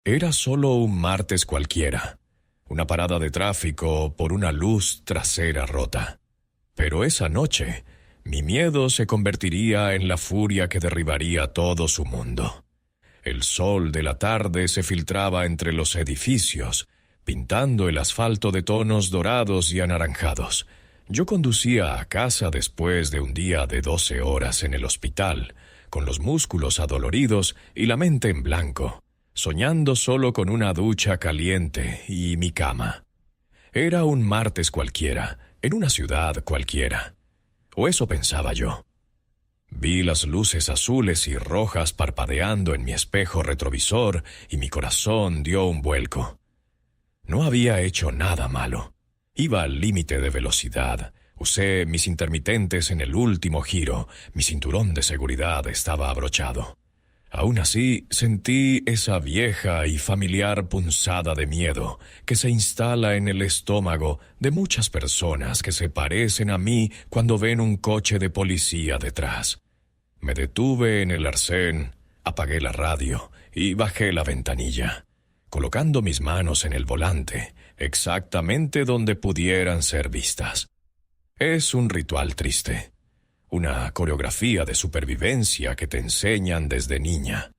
Era solo un martes cualquiera, una parada de tráfico por una luz trasera rota. Pero esa noche, mi miedo se convertiría en la furia que derribaría todo su mundo. El sol de la tarde se filtraba entre los edificios, pintando el asfalto de tonos dorados y anaranjados. Yo conducía a casa después de un día de 12 horas en el hospital, con los músculos adoloridos y la mente en blanco, soñando solo con una ducha caliente y mi cama. Era un martes cualquiera, en una ciudad cualquiera. O eso pensaba yo. Vi las luces azules y rojas parpadeando en mi espejo retrovisor y mi corazón dio un vuelco. No había hecho nada malo. Iba al límite de velocidad. Usé mis intermitentes en el último giro. Mi cinturón de seguridad estaba abrochado. Aún así, sentí esa vieja y familiar punzada de miedo que se instala en el estómago de muchas personas que se parecen a mí cuando ven un coche de policía detrás. Me detuve en el arcén, apagué la radio y bajé la ventanilla, colocando mis manos en el volante, exactamente donde pudieran ser vistas. Es un ritual triste. Una coreografía de supervivencia que te enseñan desde niña.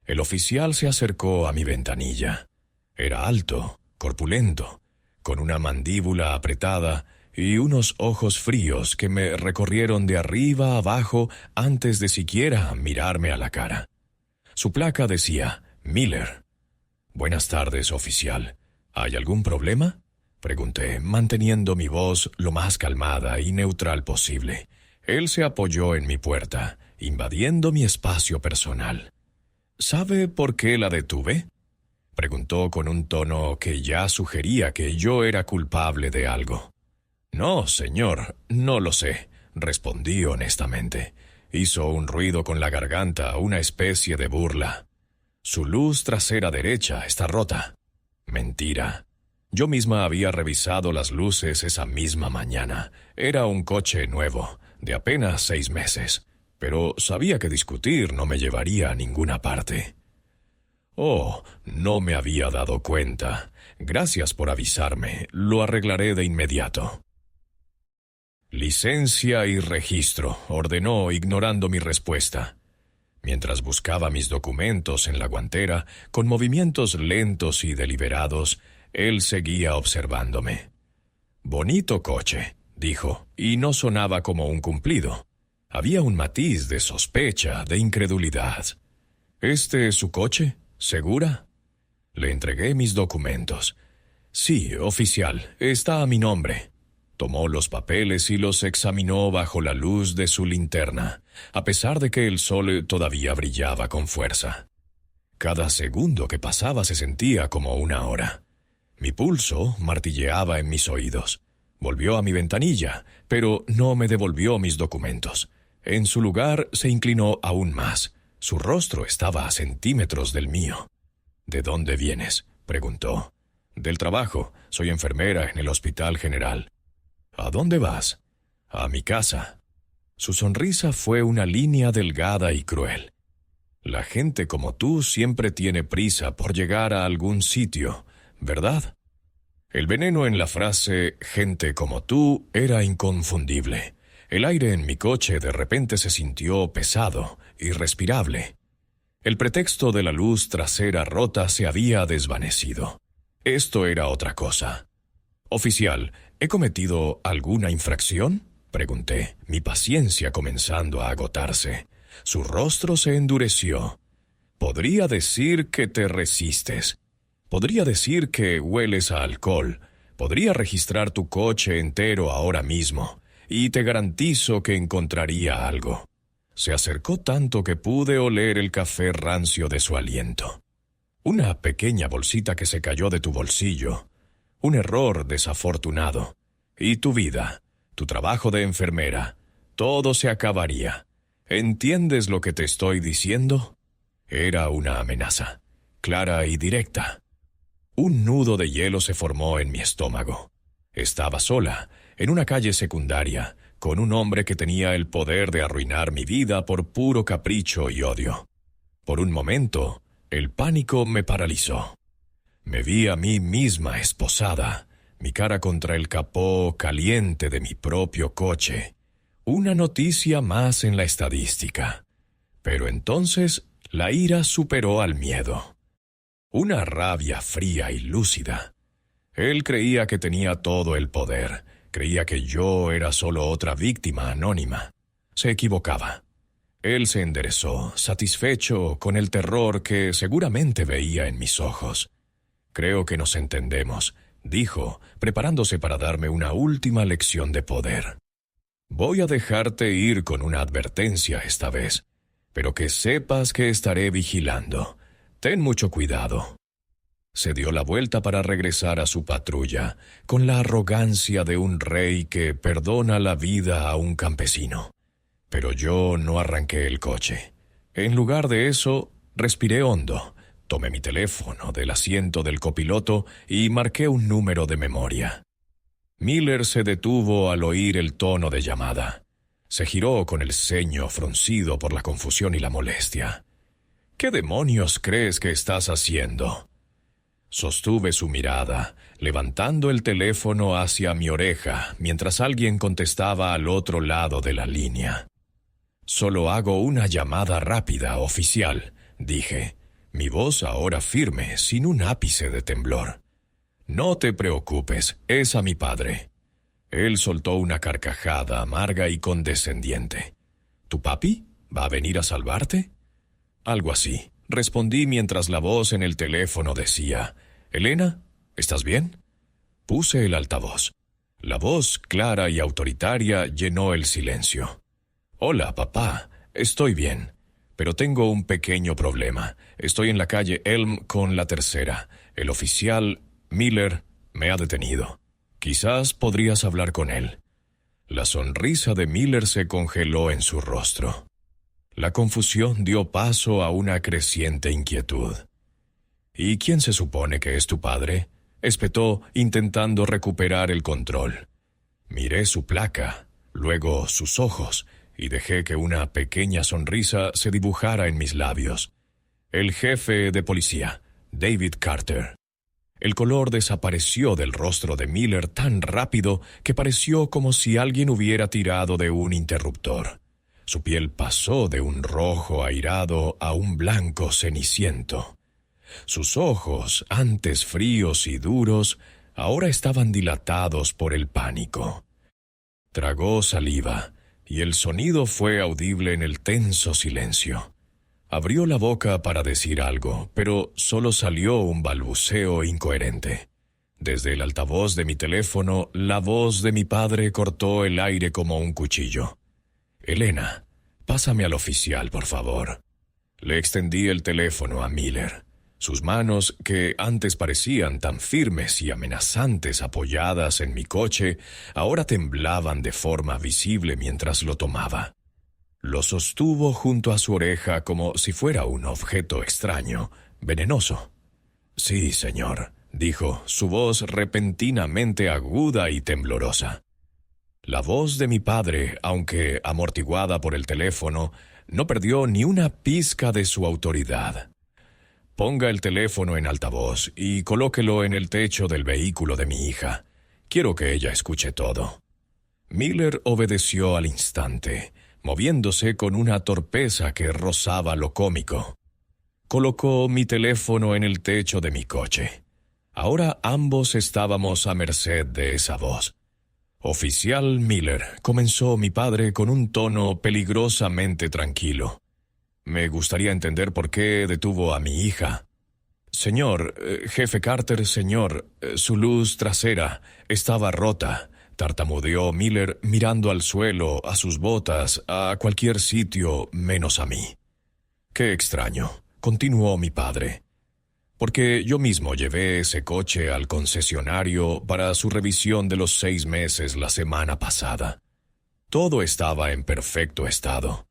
El oficial se acercó a mi ventanilla. Era alto, corpulento, con una mandíbula apretada y unos ojos fríos que me recorrieron de arriba a abajo antes de siquiera mirarme a la cara. Su placa decía Miller. «Buenas tardes, oficial. ¿Hay algún problema?», pregunté, manteniendo mi voz lo más calmada y neutral posible. Él se apoyó en mi puerta, invadiendo mi espacio personal. «¿Sabe por qué la detuve?», preguntó con un tono que ya sugería que yo era culpable de algo. «No, señor, no lo sé», respondí honestamente. Hizo un ruido con la garganta, una especie de burla. «Su luz trasera derecha está rota». Mentira. Yo misma había revisado las luces esa misma mañana. Era un coche nuevo, de apenas 6 meses, pero sabía que discutir no me llevaría a ninguna parte. «Oh, no me había dado cuenta. Gracias por avisarme. Lo arreglaré de inmediato». «Licencia y registro», ordenó, ignorando mi respuesta. Mientras buscaba mis documentos en la guantera, con movimientos lentos y deliberados, él seguía observándome. «Bonito coche», dijo, y no sonaba como un cumplido. Había un matiz de sospecha, de incredulidad. «¿Este es su coche? ¿Segura?». Le entregué mis documentos. «Sí, oficial, está a mi nombre». Tomó los papeles y los examinó bajo la luz de su linterna, a pesar de que el sol todavía brillaba con fuerza. Cada segundo que pasaba se sentía como una hora. Mi pulso martilleaba en mis oídos. Volvió a mi ventanilla, pero no me devolvió mis documentos. En su lugar se inclinó aún más. Su rostro estaba a centímetros del mío. «¿De dónde vienes?», preguntó. «Del trabajo. Soy enfermera en el Hospital General». «¿A dónde vas?». «A mi casa». Su sonrisa fue una línea delgada y cruel. «La gente como tú siempre tiene prisa por llegar a algún sitio, ¿verdad?». El veneno en la frase «gente como tú» era inconfundible. El aire en mi coche de repente se sintió pesado, irrespirable. El pretexto de la luz trasera rota se había desvanecido. Esto era otra cosa. «Oficial, ¿he cometido alguna infracción?», pregunté, mi paciencia comenzando a agotarse. Su rostro se endureció. «Podría decir que te resistes. Podría decir que hueles a alcohol. Podría registrar tu coche entero ahora mismo. Y te garantizo que encontraría algo». Se acercó tanto que pude oler el café rancio de su aliento. «Una pequeña bolsita que se cayó de tu bolsillo. Un error desafortunado. Y tu vida, tu trabajo de enfermera, todo se acabaría. ¿Entiendes lo que te estoy diciendo?». Era una amenaza, clara y directa. Un nudo de hielo se formó en mi estómago. Estaba sola, en una calle secundaria, con un hombre que tenía el poder de arruinar mi vida por puro capricho y odio. Por un momento, El pánico me paralizó. Me vi a mí misma esposada, mi cara contra el capó caliente de mi propio coche. Una noticia más en la estadística. Pero entonces la ira superó al miedo. Una rabia fría y lúcida. Él creía que tenía todo el poder. Creía que yo era solo otra víctima anónima. Se equivocaba. Él se enderezó, satisfecho con el terror que seguramente veía en mis ojos. «Creo que nos entendemos», dijo, preparándose para darme una última lección de poder. «Voy a dejarte ir con una advertencia esta vez, pero que sepas que estaré vigilando. Ten mucho cuidado». Se dio la vuelta para regresar a su patrulla, con la arrogancia de un rey que perdona la vida a un campesino. Pero yo no arranqué el coche. En lugar de eso, respiré hondo, tomé mi teléfono del asiento del copiloto y marqué un número de memoria. Miller se detuvo al oír el tono de llamada. Se giró con el ceño fruncido por la confusión y la molestia. «¿Qué demonios crees que estás haciendo?» Sostuve su mirada, levantando el teléfono hacia mi oreja mientras alguien contestaba al otro lado de la línea. «Solo hago una llamada rápida, oficial», dije, mi voz ahora firme, sin un ápice de temblor. «No te preocupes, es a mi padre». Él soltó una carcajada amarga y condescendiente. «¿Tu papi? ¿Va a venir a salvarte?» «Algo así», respondí mientras la voz en el teléfono decía: «Elena, ¿estás bien?» Puse el altavoz. La voz clara y autoritaria llenó el silencio. «Hola, papá. Estoy bien. Pero tengo un pequeño problema. Estoy en la calle Elm con la tercera. El oficial Miller me ha detenido. Quizás podrías hablar con él». La sonrisa de Miller se congeló en su rostro. La confusión dio paso a una creciente inquietud. «¿Y quién se supone que es tu padre?», espetó, intentando recuperar el control. Miré su placa, luego sus ojos, y dejé que una pequeña sonrisa se dibujara en mis labios. «El jefe de policía, David Carter». El color desapareció del rostro de Miller tan rápido que pareció como si alguien hubiera tirado de un interruptor. Su piel pasó de un rojo airado a un blanco ceniciento. Sus ojos, antes fríos y duros, ahora estaban dilatados por el pánico. Tragó saliva, y el sonido fue audible en el tenso silencio. Abrió la boca para decir algo, pero solo salió un balbuceo incoherente. Desde el altavoz de mi teléfono, la voz de mi padre cortó el aire como un cuchillo. «Elena, pásame al oficial, por favor». Le extendí el teléfono a Miller. Sus manos, que antes parecían tan firmes y amenazantes apoyadas en mi coche, ahora temblaban de forma visible mientras lo tomaba. Lo sostuvo junto a su oreja como si fuera un objeto extraño, venenoso. «Sí, señor», dijo, su voz repentinamente aguda y temblorosa. La voz de mi padre, aunque amortiguada por el teléfono, no perdió ni una pizca de su autoridad. «Ponga el teléfono en altavoz y colóquelo en el techo del vehículo de mi hija. Quiero que ella escuche todo». Miller obedeció al instante, moviéndose con una torpeza que rozaba lo cómico. Colocó mi teléfono en el techo de mi coche. Ahora ambos estábamos a merced de esa voz. «Oficial Miller», comenzó mi padre con un tono peligrosamente tranquilo. «Me gustaría entender por qué detuvo a mi hija». «Señor, jefe Carter, señor, su luz trasera estaba rota», tartamudeó Miller mirando al suelo, a sus botas, a cualquier sitio menos a mí. «Qué extraño», continuó mi padre. «Porque yo mismo llevé ese coche al concesionario para su revisión de los 6 meses la semana pasada. Todo estaba en perfecto estado.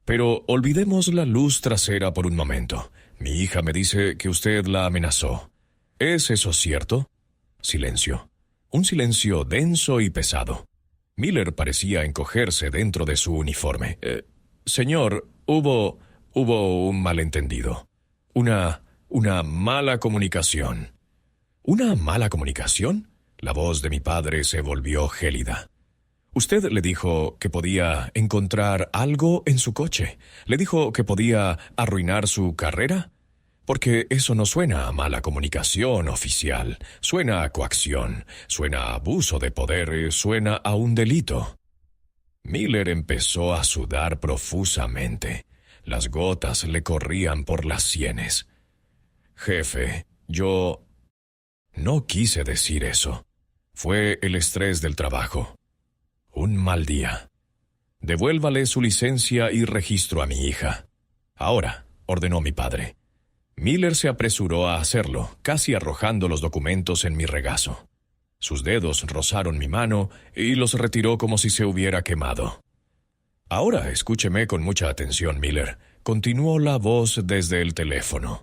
Pero olvidemos la luz trasera por un momento. Mi hija me dice que usted la amenazó. ¿Es eso cierto?» Silencio. Un silencio denso y pesado. Miller parecía encogerse dentro de su uniforme. «Señor, hubo un malentendido. Una Una mala comunicación. ¿Una mala comunicación? La voz de mi padre se volvió gélida. Usted le dijo que podía encontrar algo en su coche. ¿Le dijo que podía arruinar su carrera? Porque eso no suena a mala comunicación oficial. Suena a coacción, suena a abuso de poder, suena a un delito. Miller empezó a sudar profusamente. Las gotas le corrían por las sienes. Jefe, yo... No quise decir eso. Fue el estrés del trabajo. Un mal día. Devuélvale su licencia y registro a mi hija. Ahora, ordenó mi padre. Miller se apresuró a hacerlo, casi arrojando los documentos en mi regazo. Sus dedos rozaron mi mano y los retiró como si se hubiera quemado. Ahora escúcheme con mucha atención, Miller. Continuó la voz desde el teléfono.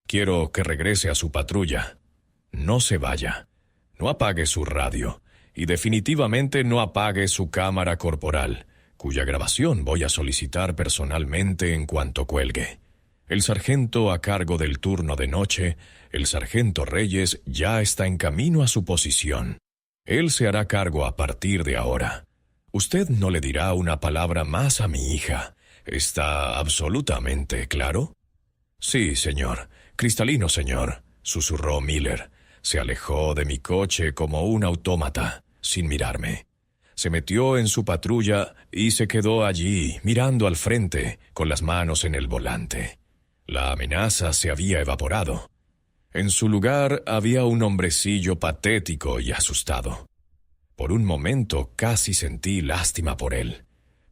Quiero que regrese a su patrulla. No se vaya. No apague su radio. Y definitivamente no apague su cámara corporal, cuya grabación voy a solicitar personalmente en cuanto cuelgue. El sargento a cargo del turno de noche, el sargento Reyes, ya está en camino a su posición. Él se hará cargo a partir de ahora. Usted no le dirá una palabra más a mi hija. ¿Está absolutamente claro? Sí, señor. Cristalino, señor, susurró Miller. Se alejó de mi coche como un autómata, sin mirarme. Se metió en su patrulla y se quedó allí, mirando al frente, con las manos en el volante. La amenaza se había evaporado. En su lugar había un hombrecillo patético y asustado. Por un momento casi sentí lástima por él,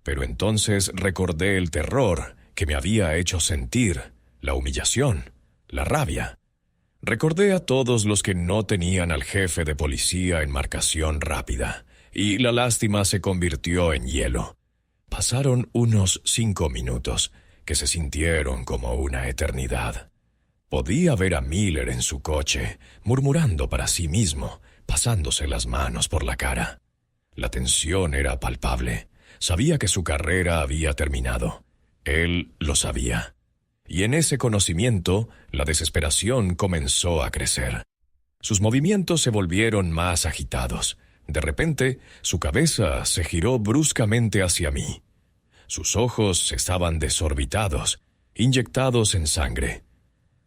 pero entonces recordé el terror que me había hecho sentir, la humillación, la rabia. Recordé a todos los que no tenían al jefe de policía en marcación rápida, y la lástima se convirtió en hielo. Pasaron unos 5 minutos, que se sintieron como una eternidad. Podía ver a Miller en su coche, murmurando para sí mismo, pasándose las manos por la cara. La tensión era palpable. Sabía que su carrera había terminado. Él lo sabía. Y en ese conocimiento, la desesperación comenzó a crecer. Sus movimientos se volvieron más agitados. De repente, su cabeza se giró bruscamente hacia mí. Sus ojos estaban desorbitados, inyectados en sangre.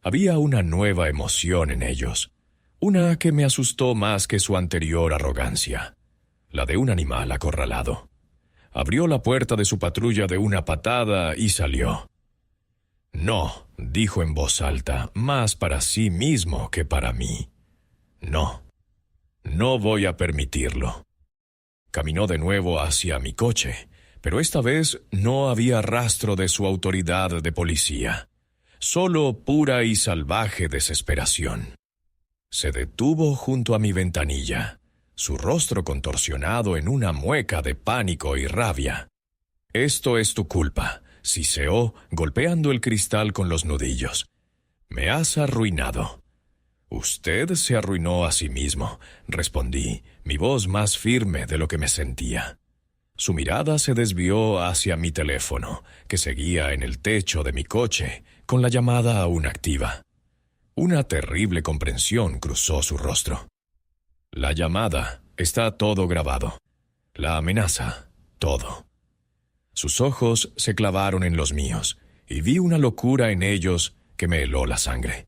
Había una nueva emoción en ellos, una que me asustó más que su anterior arrogancia, la de un animal acorralado. Abrió la puerta de su patrulla de una patada y salió. «No», dijo en voz alta, más para sí mismo que para mí. «No, no voy a permitirlo». Caminó de nuevo hacia mi coche, pero esta vez no había rastro de su autoridad de policía, solo pura y salvaje desesperación. Se detuvo junto a mi ventanilla, su rostro contorsionado en una mueca de pánico y rabia. «Esto es tu culpa», siseó, golpeando el cristal con los nudillos. «Me has arruinado». «Usted se arruinó a sí mismo», respondí, mi voz más firme de lo que me sentía. Su mirada se desvió hacia mi teléfono, que seguía en el techo de mi coche, con la llamada aún activa. Una terrible comprensión cruzó su rostro. La llamada, está todo grabado. La amenaza, todo. Sus ojos se clavaron en los míos, y vi una locura en ellos que me heló la sangre.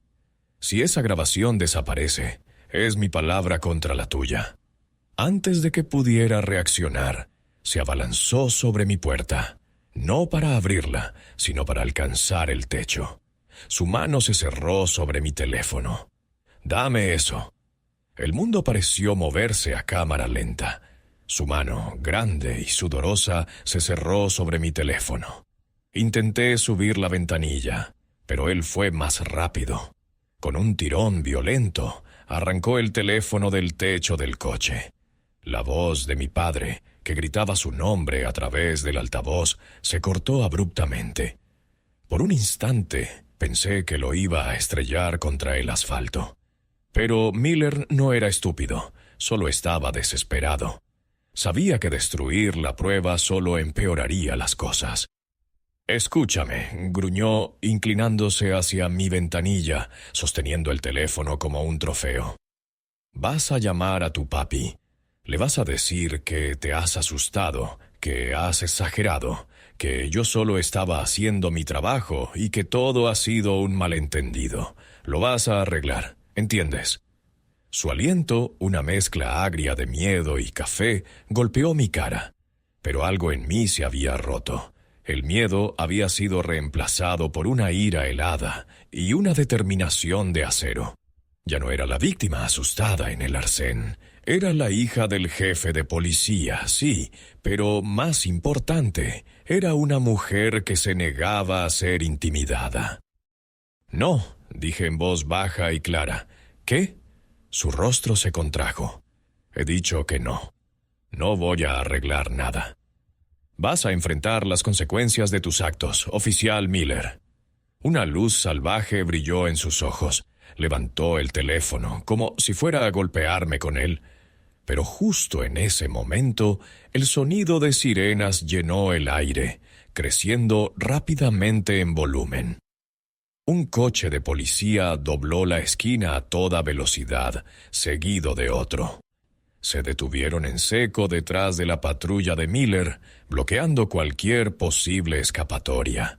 Si esa grabación desaparece, es mi palabra contra la tuya. Antes de que pudiera reaccionar, se abalanzó sobre mi puerta, no para abrirla, sino para alcanzar el techo. Su mano se cerró sobre mi teléfono. «Dame eso». El mundo pareció moverse a cámara lenta. Su mano, grande y sudorosa, se cerró sobre mi teléfono. Intenté subir la ventanilla, pero él fue más rápido. Con un tirón violento, arrancó el teléfono del techo del coche. La voz de mi padre, que gritaba su nombre a través del altavoz, se cortó abruptamente. Por un instante pensé que lo iba a estrellar contra el asfalto. Pero Miller no era estúpido, solo estaba desesperado. Sabía que destruir la prueba solo empeoraría las cosas. Escúchame, gruñó, inclinándose hacia mi ventanilla, sosteniendo el teléfono como un trofeo. Vas a llamar a tu papi. Le vas a decir que te has asustado, que has exagerado, que yo solo estaba haciendo mi trabajo y que todo ha sido un malentendido. Lo vas a arreglar, ¿entiendes? Su aliento, una mezcla agria de miedo y café, golpeó mi cara. Pero algo en mí se había roto. El miedo había sido reemplazado por una ira helada y una determinación de acero. Ya no era la víctima asustada en el arcén. Era la hija del jefe de policía, sí, pero más importante, era una mujer que se negaba a ser intimidada. No, dije en voz baja y clara. ¿Qué? Su rostro se contrajo. He dicho que no. No voy a arreglar nada. Vas a enfrentar las consecuencias de tus actos, oficial Miller. Una luz salvaje brilló en sus ojos. Levantó el teléfono, como si fuera a golpearme con él. Pero justo en ese momento, el sonido de sirenas llenó el aire, creciendo rápidamente en volumen. Un coche de policía dobló la esquina a toda velocidad, seguido de otro. Se detuvieron en seco detrás de la patrulla de Miller, bloqueando cualquier posible escapatoria.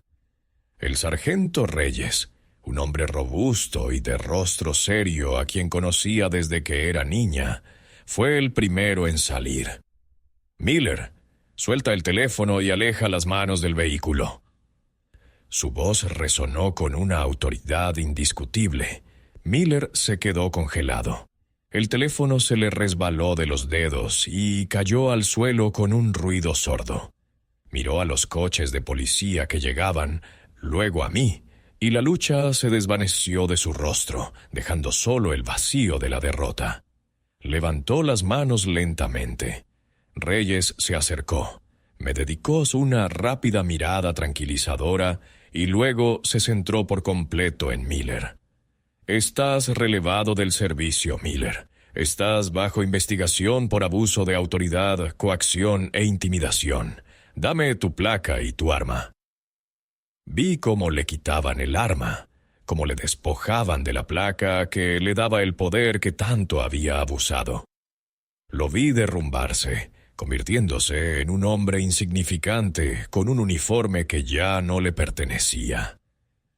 El sargento Reyes, un hombre robusto y de rostro serio a quien conocía desde que era niña, fue el primero en salir. «Miller, suelta el teléfono y aleja las manos del vehículo». Su voz resonó con una autoridad indiscutible. Miller se quedó congelado. El teléfono se le resbaló de los dedos y cayó al suelo con un ruido sordo. Miró a los coches de policía que llegaban, luego a mí, y la lucha se desvaneció de su rostro, dejando solo el vacío de la derrota. Levantó las manos lentamente. Reyes se acercó. Me dedicó una rápida mirada tranquilizadora y luego se centró por completo en Miller. Estás relevado del servicio, Miller. Estás bajo investigación por abuso de autoridad, coacción e intimidación. Dame tu placa y tu arma. Vi cómo le quitaban el arma, cómo le despojaban de la placa que le daba el poder que tanto había abusado. Lo vi derrumbarse, convirtiéndose en un hombre insignificante con un uniforme que ya no le pertenecía.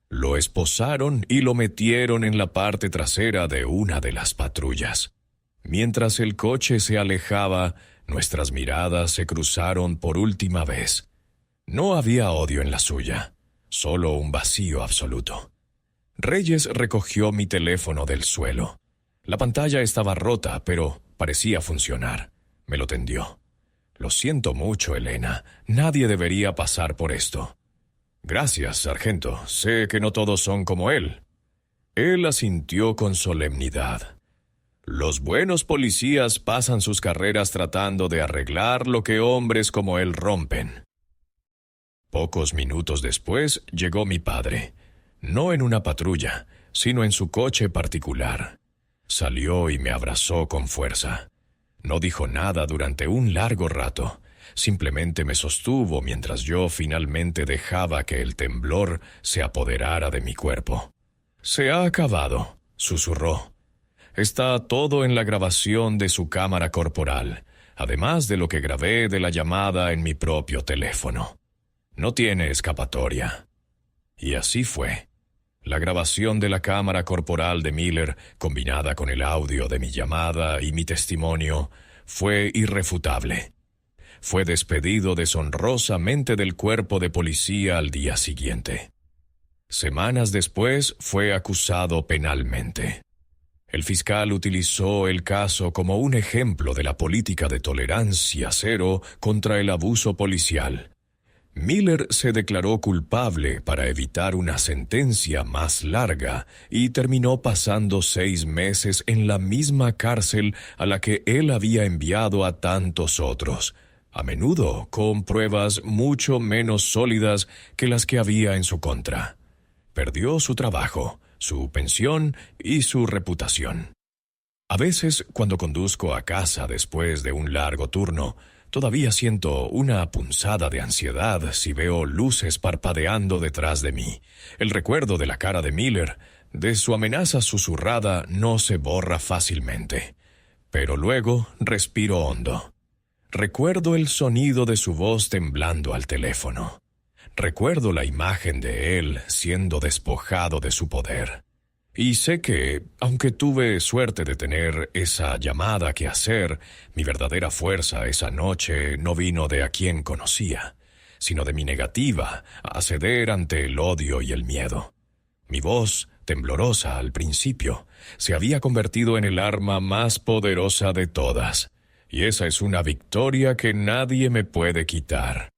Lo esposaron y lo metieron en la parte trasera de una de las patrullas. Mientras el coche se alejaba, nuestras miradas se cruzaron por última vez. No había odio en la suya, solo un vacío absoluto. Reyes recogió mi teléfono del suelo. La pantalla estaba rota, pero parecía funcionar. Me lo tendió. Lo siento mucho, Elena. Nadie debería pasar por esto. Gracias, sargento. Sé que no todos son como él. Él asintió con solemnidad. Los buenos policías pasan sus carreras tratando de arreglar lo que hombres como él rompen. Pocos minutos después llegó mi padre. No en una patrulla, sino en su coche particular. Salió y me abrazó con fuerza. No dijo nada durante un largo rato. Simplemente me sostuvo mientras yo finalmente dejaba que el temblor se apoderara de mi cuerpo. «Se ha acabado», susurró. «Está todo en la grabación de su cámara corporal, además de lo que grabé de la llamada en mi propio teléfono. No tiene escapatoria». Y así fue. La grabación de la cámara corporal de Miller, combinada con el audio de mi llamada y mi testimonio, fue irrefutable. Fue despedido deshonrosamente del cuerpo de policía al día siguiente. Semanas después fue acusado penalmente. El fiscal utilizó el caso como un ejemplo de la política de tolerancia cero contra el abuso policial. Miller se declaró culpable para evitar una sentencia más larga y terminó pasando 6 meses en la misma cárcel a la que él había enviado a tantos otros, a menudo con pruebas mucho menos sólidas que las que había en su contra. Perdió su trabajo, su pensión y su reputación. A veces, cuando conduzco a casa después de un largo turno, Todavía siento una punzada de ansiedad si veo luces parpadeando detrás de mí. El recuerdo de la cara de Miller, de su amenaza susurrada, no se borra fácilmente. Pero luego respiro hondo. Recuerdo el sonido de su voz temblando al teléfono. Recuerdo la imagen de él siendo despojado de su poder. Y sé que, aunque tuve suerte de tener esa llamada que hacer, mi verdadera fuerza esa noche no vino de a quien conocía, sino de mi negativa a ceder ante el odio y el miedo. Mi voz, temblorosa al principio, se había convertido en el arma más poderosa de todas, y esa es una victoria que nadie me puede quitar.